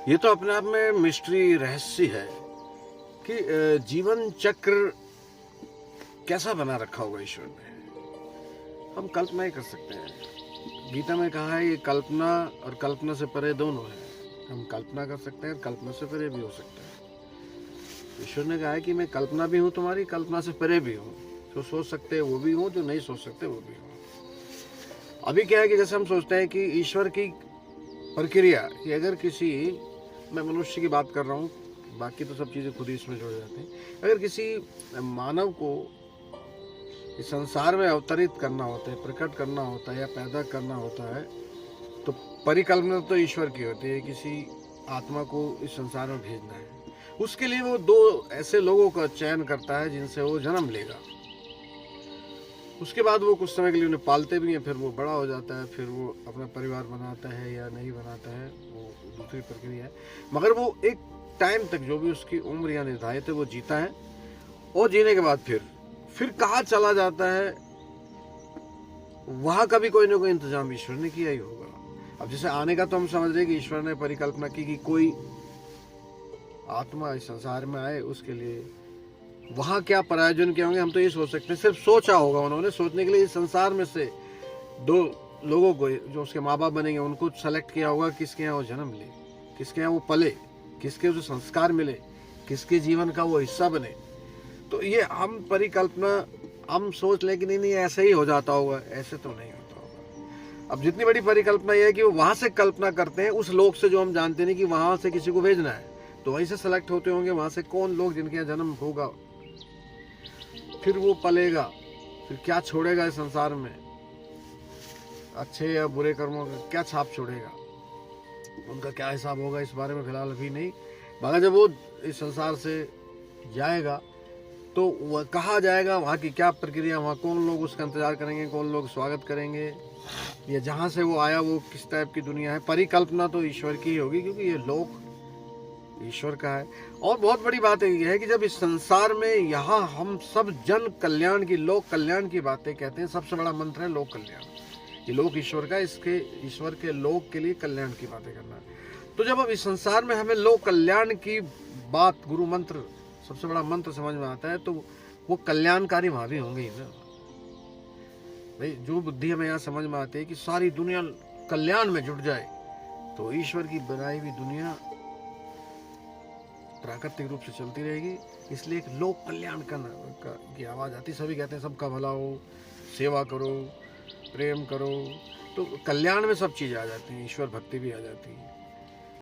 ये तो अपने आप में मिस्ट्री रहस्य है कि जीवन चक्र कैसा बना रखा होगा ईश्वर ने। हम कल्पना ही कर सकते हैं। गीता में कहा है ये कल्पना और कल्पना से परे दोनों है। हम कल्पना कर सकते हैं, कल्पना से परे भी हो सकता है। ईश्वर ने कहा है कि मैं कल्पना भी हूँ तुम्हारी, कल्पना से परे भी हूँ। जो सोच सकते हैं वो भी हूँ, जो नहीं सोच सकते वो भी हूँ। अभी क्या है कि जैसे हम सोचते हैं कि ईश्वर की प्रक्रिया कि अगर किसी, मैं मनुष्य की बात कर रहा हूँ, बाकी तो सब चीज़ें खुद ही इसमें जुड़ जाती हैं। अगर किसी मानव को इस संसार में अवतरित करना होता है, प्रकट करना होता है या पैदा करना होता है, तो परिकल्पना तो ईश्वर की होती है। किसी आत्मा को इस संसार में भेजना है, उसके लिए वो दो ऐसे लोगों का चयन करता है जिनसे वो जन्म लेगा। उसके बाद वो कुछ समय के लिए उन्हें पालते भी हैं, फिर वो बड़ा हो जाता है, फिर वो अपना परिवार बनाता है या नहीं बनाता है, वो दूसरी प्रक्रिया है। मगर वो एक टाइम तक जो भी उसकी उम्र या निर्धारित है वो जीता है, और जीने के बाद फिर कहाँ चला जाता है, वहाँ का भी कोई ना कोई इंतजाम ईश्वर ने किया ही होगा। अब जैसे आने का तो हम समझ रहे कि ईश्वर ने परिकल्पना की कि कोई आत्मा इस संसार में आए, उसके लिए वहाँ क्या प्रयोजन क्या होंगे हम तो ये सोच सकते हैं। सिर्फ सोचा होगा उन्होंने, सोचने के लिए इस संसार में से दो लोगों को जो उसके माँ बाप बनेंगे उनको सेलेक्ट किया होगा, किसके यहाँ वो जन्म ले, किसके यहाँ वो पले, किसके उसे संस्कार मिले, किसके जीवन का वो हिस्सा बने। तो ये हम परिकल्पना हम सोच लें कि नहीं ऐसे ही हो जाता होगा, ऐसे तो नहीं होता होगा। अब जितनी बड़ी परिकल्पना ये है कि वो वहाँ से कल्पना करते हैं उस लोक से जो हम जानते नहीं कि वहाँ से किसी को भेजना है, तो वहीं से सेलेक्ट होते होंगे वहाँ से कौन लोग जिनके यहाँ जन्म होगा, फिर वो पलेगा, फिर क्या छोड़ेगा इस संसार में, अच्छे या बुरे कर्मों का क्या छाप छोड़ेगा, उनका क्या हिसाब होगा, इस बारे में फिलहाल अभी नहीं। मगर जब वो इस संसार से जाएगा तो वह कहाँ जाएगा, वहाँ की क्या प्रक्रिया, वहाँ कौन लोग उसका इंतजार करेंगे, कौन लोग स्वागत करेंगे, या जहाँ से वो आया वो किस टाइप की दुनिया है। परिकल्पना तो ईश्वर की ही होगी, क्योंकि ये लोक ईश्वर का है। और बहुत बड़ी बात यह है कि जब इस संसार में यहाँ हम सब जन कल्याण की, लोक कल्याण की बातें कहते हैं, सबसे बड़ा मंत्र है लोक कल्याण। ये लोक ईश्वर का, इसके ईश्वर के लोक के लिए कल्याण की बातें करना। तो जब अब इस संसार में हमें लोक कल्याण की बात, गुरु मंत्र सबसे बड़ा मंत्र समझ में आता है, तो वो कल्याणकारी वहाँ भी होंगे ही ना भाई। जो बुद्धि हमें यहाँ समझ में आती है कि सारी दुनिया कल्याण में जुट जाए, तो ईश्वर की बनाई हुई दुनिया प्राकृतिक रूप से चलती रहेगी। इसलिए एक लोक कल्याण की आवाज़ आती, सभी कहते हैं सबका भला हो, सेवा करो, प्रेम करो, तो कल्याण में सब चीज़ आ जाती है, ईश्वर भक्ति भी आ जाती है।